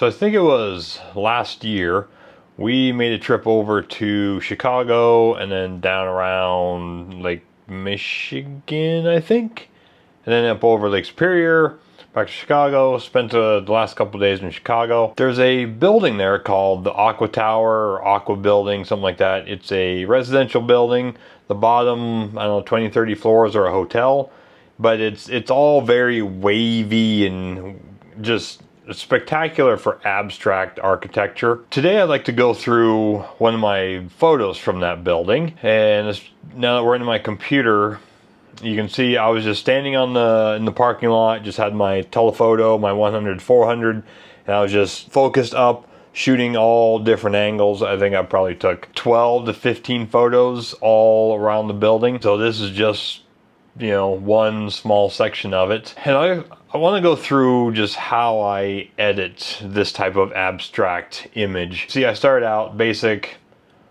So I think it was last year, we made a trip over to Chicago and then down around Lake Michigan, I think. And then up over Lake Superior, back to Chicago, spent the last couple of days in Chicago. There's a building there called the Aqua Tower or Aqua Building, something like that. It's a residential building. The bottom, I don't know, 20, 30 floors are a hotel. But it's all very wavy and just spectacular for abstract architecture. Today I'd like to go through one of my photos from that building. And now that we're into my computer, you can see I was just standing in the parking lot, just had my telephoto, my 100-400, and I was just focused up, shooting all different angles. I think I probably took 12 to 15 photos all around the building. So this is just, you know, one small section of it. And I want to go through just how I edit this type of abstract image. See, I started out basic,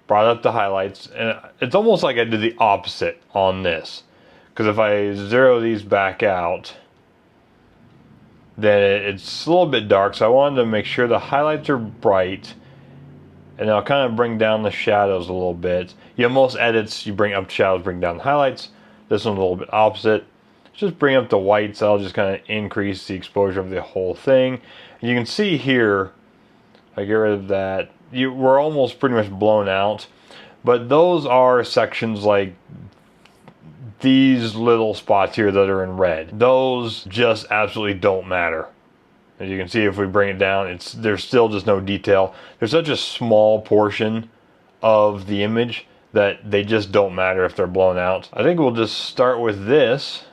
brought up the highlights, and it's almost like I did the opposite on this. Because if I zero these back out, then it's a little bit dark. So I wanted to make sure the highlights are bright, and I'll kind of bring down the shadows a little bit. You know, most edits, you bring up the shadows, bring down the highlights. This one's a little bit opposite. Just bring up the whites. I'll just kind of increase the exposure of the whole thing. And you can see here, if I get rid of that, we're almost pretty much blown out. But those are sections like these little spots here that are in red. Those just absolutely don't matter. As you can see, if we bring it down, there's still just no detail. There's such a small portion of the image that they just don't matter if they're blown out. I think we'll just start with this.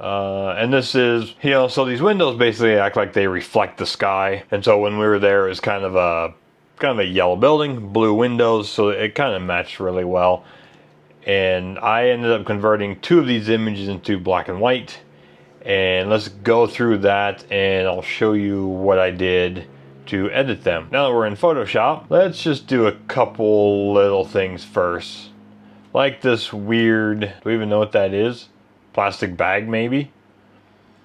And this is, you know, so these windows basically act like they reflect the sky. And so when we were there, it was kind of a yellow building, blue windows, so it kind of matched really well. And I ended up converting two of these images into black and white. And let's go through that and I'll show you what I did to edit them. Now that we're in Photoshop, let's just do a couple little things first. Like this weird, do we even know what that is? Plastic bag maybe?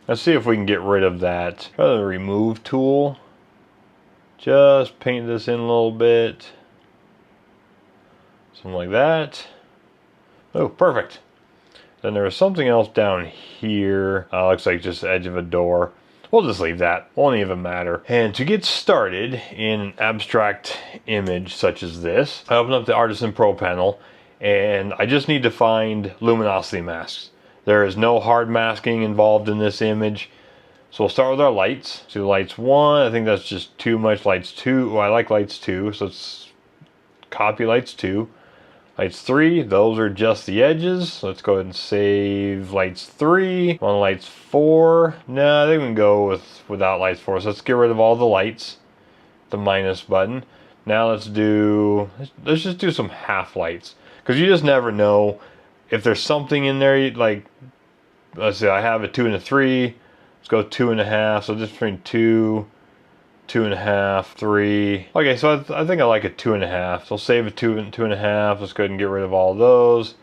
Let's see if we can get rid of that. Try the remove tool. Just paint this in a little bit. Something like that. Oh, perfect. Then there was something else down here. Looks like just the edge of a door. We'll just leave that. Won't even matter. And to get started in an abstract image such as this, I open up the Artisan Pro panel and I just need to find luminosity masks. There is no hard masking involved in this image. So we'll start with our lights. So lights 1, I think that's just too much. Lights 2, I like lights 2, so let's copy lights 2. Lights 3, those are just the edges. So let's go ahead and save lights 3. On lights 4, no, I think we can go without lights 4. So let's get rid of all the lights. The minus button. Now let's just do some half lights. Because you just never know if there's something in there, like, let's see, I have a 2 and a 3. Let's go 2.5. So just between 2, 2.5, 3. Okay, so I think I like a 2.5. So save a 2 and 2.5. Let's go ahead and get rid of all those.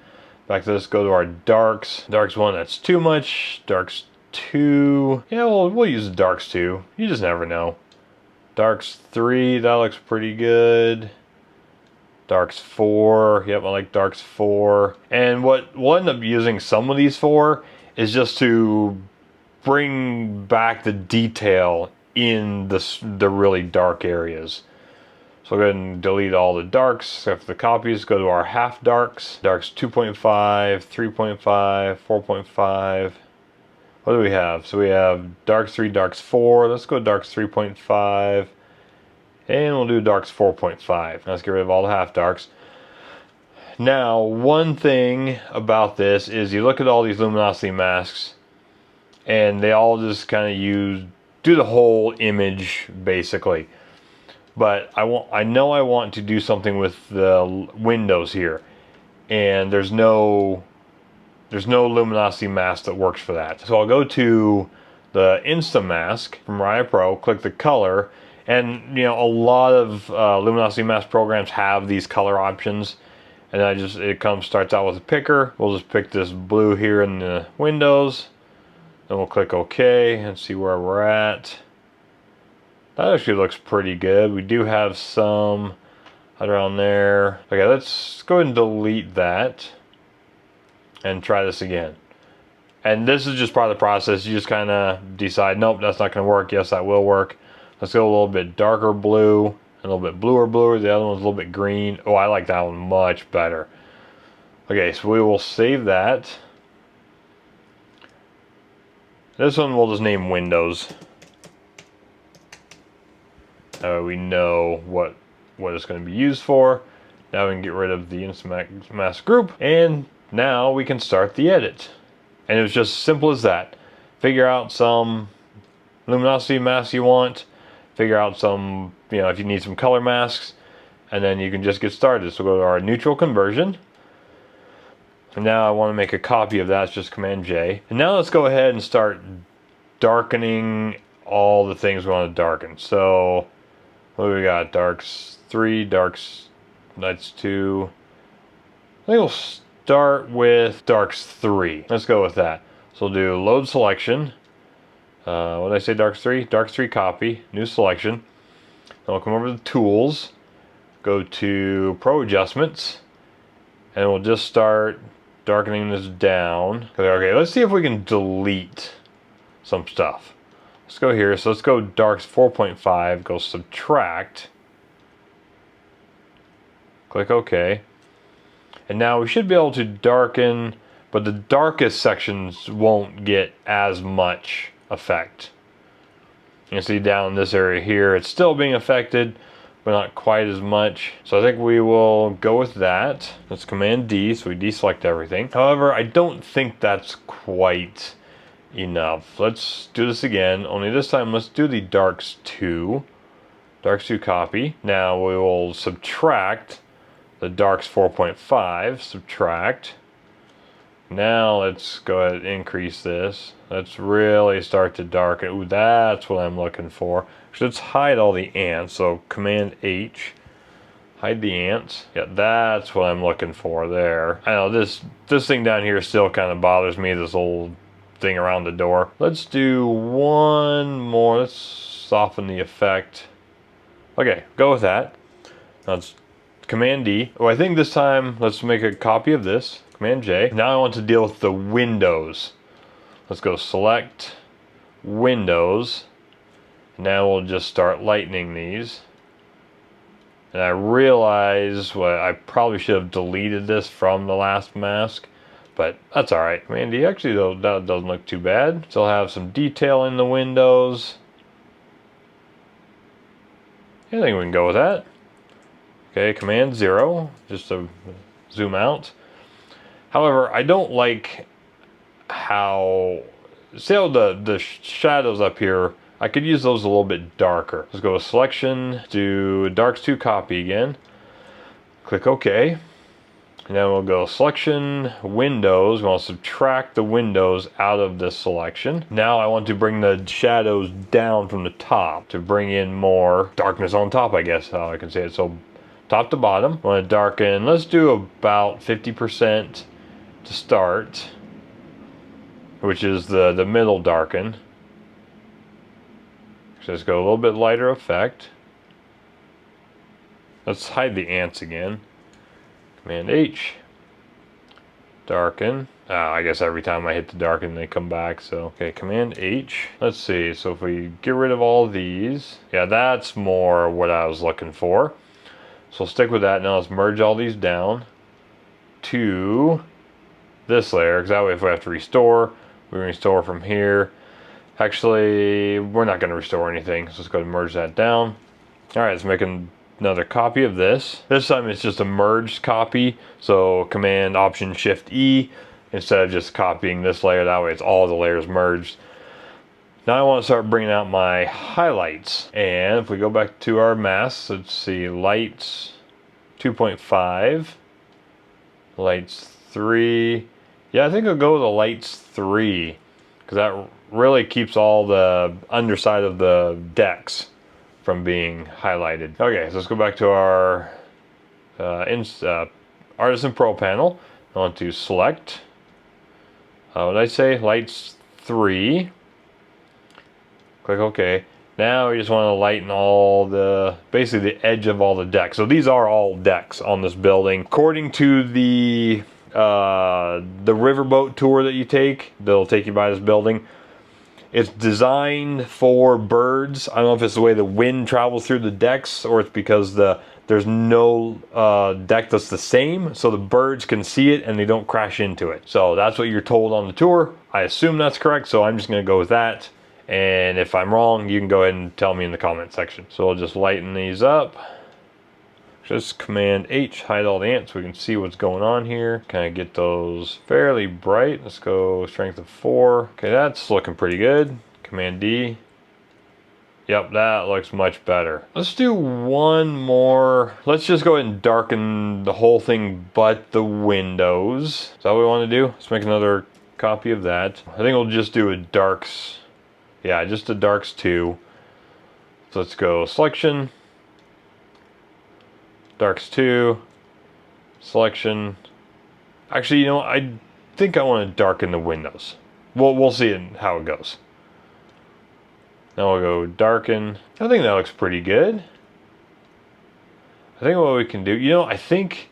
Back to this, go to our darks. Darks 1, that's too much. Darks 2. Yeah, we'll use the darks 2. You just never know. Darks 3, that looks pretty good. Darks 4, yep, I like darks 4. And what we'll end up using some of these for is just to bring back the detail in the really dark areas. So go ahead and delete all the darks except for the copies. Go to our half darks. Darks 2.5, 3.5, 4.5. What do we have? So we have darks 3, darks 4. Let's go darks 3.5. And we'll do darks 4.5. Let's get rid of all the half darks. Now, one thing about this is you look at all these luminosity masks and they all just kind of do the whole image basically. But I know I want to do something with the windows here. And there's no luminosity mask that works for that. So I'll go to the Insta Mask from Riot Pro, click the color, and you know, a lot of luminosity mask programs have these color options. And it starts out with a picker. We'll just pick this blue here in the windows. Then we'll click OK and see where we're at. That actually looks pretty good. We do have some around there. Okay, let's go ahead and delete that and try this again. And this is just part of the process. You just kind of decide, nope, that's not going to work. Yes, that will work. Let's go a little bit darker blue, a little bit bluer. The other one's a little bit green. Oh, I like that one much better. Okay, so we will save that. This one we'll just name Windows. We know what it's going to be used for. Now we can get rid of the instant mask group, and now we can start the edit. And it was just as simple as that. Figure out some luminosity masks you want. Figure out some, if you need some color masks, and then you can just get started. So go to our neutral conversion. And now I want to make a copy of that. It's just Command J. And now let's go ahead and start darkening all the things we want to darken. So what do we got? Darks 3, darks, lights 2. I think we'll start with darks 3. Let's go with that. So we'll do load selection. What did I say, darks 3? Darks 3 copy, new selection. Then we'll come over to tools, go to pro adjustments, and we'll just start darkening this down. Okay, let's see if we can delete some stuff. Let's go here. So let's go darks 4.5, go subtract. Click OK. And now we should be able to darken, but the darkest sections won't get as much effect. You can see down in this area here, it's still being affected, but not quite as much. So I think we will go with that. Let's Command D, so we deselect everything. However, I don't think that's quite enough. Let's do this again, only this time let's do the darks 2. Darks 2 copy. Now we will subtract the darks 4.5, subtract. Now let's go ahead and increase this. Let's really start to darken. Ooh, that's what I'm looking for. So let's hide all the ants. So Command H, hide the ants. Yeah, that's what I'm looking for there. I know this thing down here still kind of bothers me, this old thing around the door. Let's do one more. Let's soften the effect. Okay, go with that. Now let's Command D. Oh, I think this time let's make a copy of this. Command J. Now I want to deal with the windows. Let's go select Windows. Now we'll just start lightening these. And I realize I probably should have deleted this from the last mask, but that's alright. Command D, actually though, that doesn't look too bad. Still have some detail in the windows. I think we can go with that. Okay, Command 0, just to zoom out. However, I don't like how, see how the shadows up here, I could use those a little bit darker. Let's go to selection, do darks 2 copy again. Click OK. And then we'll go selection, windows. We want to subtract the windows out of this selection. Now I want to bring the shadows down from the top to bring in more darkness on top, I guess how I can say it. So top to bottom, I want to darken, let's do about 50% to start, which is the middle darken. So let's go a little bit lighter effect. Let's hide the ants again. Command H. Darken. I guess every time I hit the darken they come back, so okay, Command H. Let's see, so if we get rid of all these, yeah, that's more what I was looking for. So I'll stick with that. Now let's merge all these down to this layer, because that way if we have to restore, we can restore from here. Actually, we're not going to restore anything, so let's go ahead and merge that down. Alright, let's make another copy of this. This time it's just a merged copy, so Command Option Shift E instead of just copying this layer. That way it's all the layers merged. Now I want to start bringing out my highlights, and if we go back to our masks, let's see, lights 2.5, lights 3. Yeah, I think I'll go with the lights 3, because that really keeps all the underside of the decks from being highlighted. Okay, so let's go back to our Artisan Pro panel. I want to select, what did I say, lights 3. Click OK. Now we just want to lighten all the, basically the edge of all the decks. So these are all decks on this building. According to the riverboat tour that you take, they'll take you by this building. It's designed for birds. I don't know if it's the way the wind travels through the decks, or it's because there's no deck that's the same, so the birds can see it and they don't crash into it. So that's what you're told on the tour. I assume that's correct, so I'm just going to go with that. And if I'm wrong, you can go ahead and tell me in the comment section. So I'll just lighten these up. Just Command H, hide all the ants so we can see what's going on here. Kind of get those fairly bright. Let's go strength of 4. Okay, that's looking pretty good. Command D. Yep, that looks much better. Let's do one more. Let's just go ahead and darken the whole thing but the windows. Is that what we want to do? Let's make another copy of that. I think we'll just do a darks. Yeah, just a darks 2. So let's go selection, darks 2, selection. Actually, you know, I think I want to darken the windows. We'll see how it goes. Now we'll go darken. I think that looks pretty good. I think what we can do, you know, I think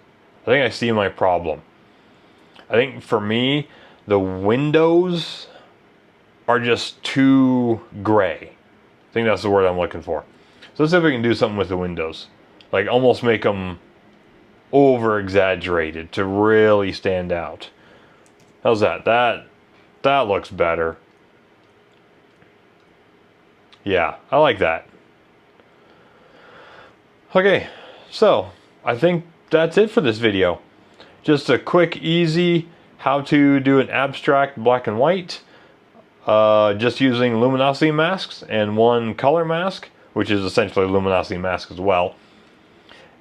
I see my problem. I think for me, the windows are just too gray. I think that's the word I'm looking for. So let's see if we can do something with the windows. Like almost make them over exaggerated to really stand out. How's that? That looks better. Yeah, I like that. Okay, so I think that's it for this video. Just a quick, easy how to do an abstract black and white. Just using luminosity masks and one color mask, which is essentially a luminosity mask as well.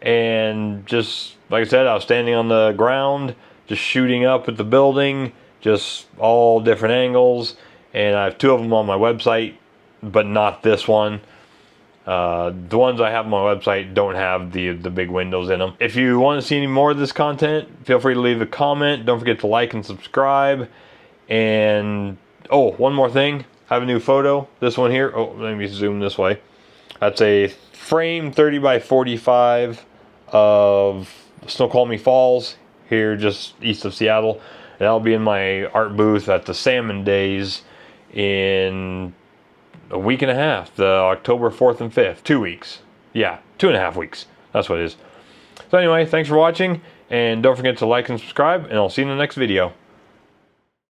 And just, like I said, I was standing on the ground, just shooting up at the building, just all different angles. And I have 2 of them on my website, but not this one. The ones I have on my website don't have the big windows in them. If you want to see any more of this content, feel free to leave a comment. Don't forget to like and subscribe. And oh, one more thing. I have a new photo. This one here. Oh, let me zoom this way. That's a frame 30 by 45 of Snoqualmie Falls here just east of Seattle. And that'll be in my art booth at the Salmon Days in a week and a half. The October 4th and 5th. 2 weeks. Yeah, 2.5 weeks. That's what it is. So anyway, thanks for watching. And don't forget to like and subscribe. And I'll see you in the next video.